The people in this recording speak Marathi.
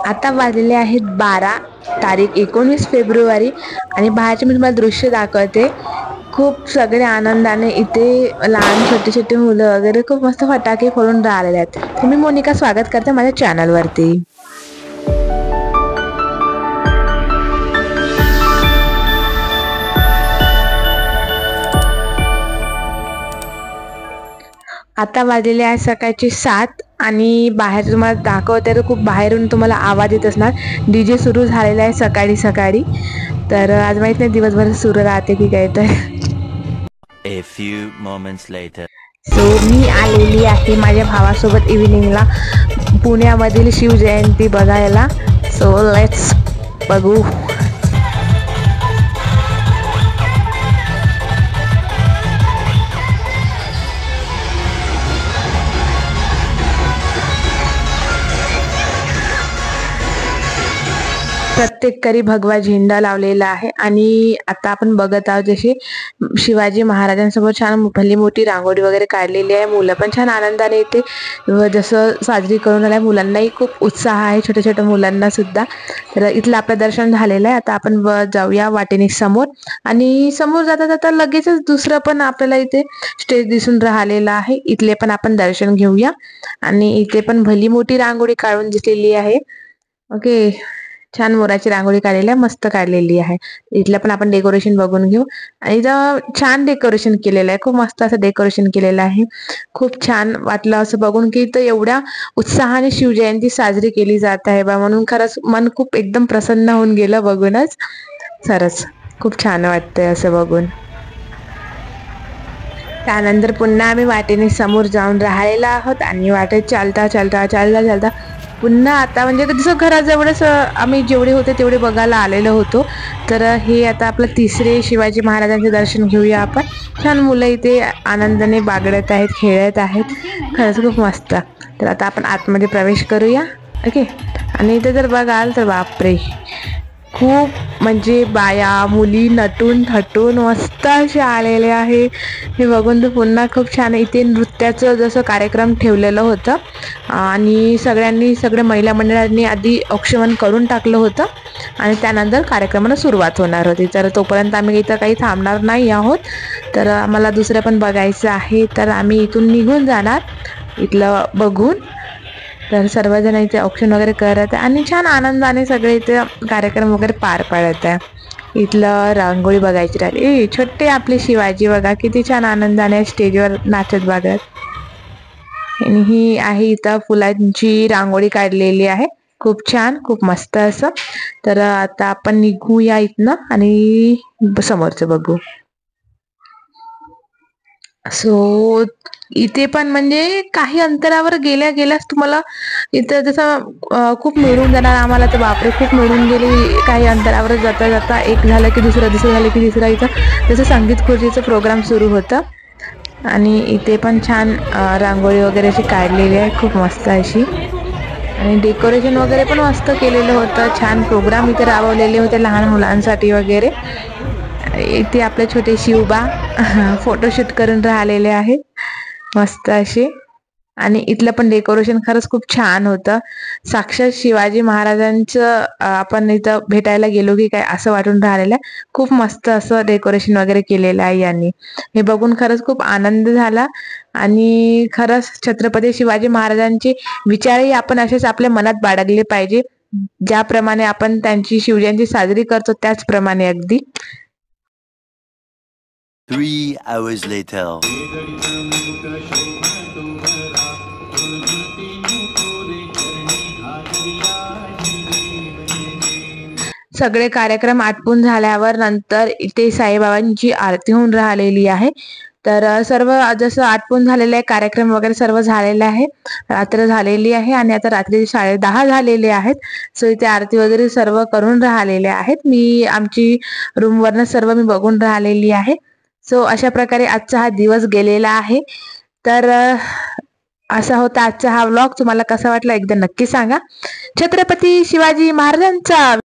आता वाजलेले आहेत 12, तारीख 19 फेब्रुवारी आणि बाहेरचे मी तुम्हाला दृश्य दाखवते. खूप सगळे आनंदाने इथे लहान छोटे छोटे मुलं वगैरे खूप मस्त फटाके फोडून राहिलेले आहेत. तर मी मोनिका स्वागत करते माझ्या चॅनलवरती. आता वाजलेले आहे सकाळचे 7 आणि बाहेर तुम्हाला दाखवते तर खूप बाहेरून तुम्हाला आवाज येत असणार. डीजे सुरू झालेला आहे सकाळी सकाळी. तर आज माहित नाही दिवसभर सुरू राहते की काय. तर A few moments later. So मी आलेली आहे माझ्या भावासोबत इव्हिनिंगला पुण्यामधील शिवजयंती बघायला. सो लेट्स बघू. प्रत्येक घरी भगवा झेंडा लावलेला आहे आणि आता आपण बघत आहोत जसे शिवाजी महाराजांसमोर छान भली मोठी रांगोळी वगैरे काढलेली आहे. मुलं पण छान आनंदाने इथे जसं साजरी करून आल्या. मुलांनाही खूप उत्साह आहे, छोट्या छोट्या मुलांना सुद्धा. तर इथलं आपलं दर्शन झालेलं आहे. आता आपण जाऊया वाटेने समोर आणि समोर जाता जाता लगेचच दुसरं पण आपल्याला इथे स्टेज दिसून राहिलेलं आहे. इथले पण आपण दर्शन घेऊया आणि इथे पण भली मोठी रांगोळी काढून दिसलेली आहे. ओके, छान मोराची रांगोळी काढलेली आहे, मस्त काढलेली आहे. इथलं पण आपण डेकोरेशन बघून घेऊ. आणि इथं छान डेकोरेशन केलेलं आहे, खूप मस्त असं डेकोरेशन केलेलं आहे. खूप छान वाटलं असं बघून की इथं एवढ्या उत्साहाने शिवजयंती साजरी केली जात आहे बा. म्हणून खरंच मन खूप एकदम प्रसन्न होऊन गेलं बघूनच. खरंच खूप छान वाटतंय असं बघून. त्यानंतर पुन्हा आम्ही वाटेने समोर जाऊन राहिलेलो आहोत आणि वाटेत चालता चालता चालता चालता पुन्हा आता म्हणजे जसं घराजवळच आम्ही जेवढे होते तेवढे बघायला आलेलो होतो. तर हे आता आपलं तिसरे शिवाजी महाराजांचे दर्शन घेऊया आपण. छान मुलं इथे आनंदाने बागडत आहेत, खेळत आहेत. खरंच खूप मस्त. तर आता आपण आतमध्ये प्रवेश करूया. ओके, आणि इथे जर बघाल तर बापरे, खूप म्हणजे बाया मुली नटून थटून मस्त असे आलेले आहे. हे बघून तर पुन्हा खूप छान. इथे नृत्याचं जसं कार्यक्रम ठेवलेलं होतं आणि सगळ्या महिला मंडळांनी आधी औक्षण करून टाकलं होतं आणि त्यानंतर कार्यक्रमाला सुरुवात होणार होती. तर तोपर्यंत आम्ही इथं काही थांबणार नाही आहोत. तर आम्हाला दुसरं पण बघायचं आहे. तर आम्ही इथून निघून जाणार इथलं बघून. तर सर्वजण इथे औक्षण वगैरे करत आहे आणि छान आनंदाने सगळे इथे कार्यक्रम वगैरे पार पाडत आहे. इथलं रांगोळी बघायची राहिली. छोटे आपले शिवाजी बघा किती छान आनंदाने स्टेजवर नाचत बघत. आणि ही आहे इथं फुलांची रांगोळी काढलेली आहे, खूप छान, खूप मस्त असं. तर आता आपण निघूया इथनं आणि समोरचं बघू. सो इथे पण म्हणजे काही अंतरावर गेल्या गेल्यास तुम्हाला इथं जसं खूप मिळून जाणार आम्हाला. तर बापरे, खूप मिळून गेली. काही अंतरावर जाता जाता एक झालं की दुसरं, दुसरं झालं की तिसरं. इथं जसं संगीत खुर्चीचं प्रोग्राम सुरू होतं आणि इथे पण छान रांगोळी वगैरे अशी काढलेली आहे, खूप मस्त अशी. आणि डेकोरेशन वगैरे पण मस्त केलेलं होतं. छान प्रोग्राम इथे राबवलेले होते लहान मुलांसाठी वगैरे. इथे आपले छोटे शिवबा फोटोशूट करून राहिलेले आहेत मस्त असे. आणि इथलं पण डेकोरेशन खरंच खूप छान होतं. साक्षात शिवाजी महाराजांचं आपण इथं भेटायला गेलो की काय असं वाटून राहिलेलं आहे. खूप मस्त असं डेकोरेशन वगैरे केलेलं आहे यांनी. हे बघून खरंच खूप आनंद झाला. आणि खरंच छत्रपती शिवाजी महाराजांचे विचारही आपण असेच आपल्या मनात बाळगले पाहिजे. ज्याप्रमाणे आपण त्यांची शिवजयंती साजरी करतो त्याचप्रमाणे अगदी. 3 hours later. सगळे कार्यक्रम आटपून झाल्यावर नंतर इथे साईबाबांची आरती होऊन राहिलेली आहे. तर सर्व जसं आटपून झालेलं आहे, कार्यक्रम वगैरे सर्व झालेलं आहे. रात्र झालेली आहे आणि आता रात्री 10:30 झालेले आहेत. सो इथे आरती वगैरे सर्व करून राहिलेले आहेत. मी आमची रूमवरनं सर्व मी बघून राहिलेली आहे. सो अशा प्रकारे आजचा हा दिवस गेलेला आहे. तर असा होता आजचा हा व्लॉग. तुम्हाला कसा वाटला एकदा नक्की सांगा. छत्रपती शिवाजी महाराजांचा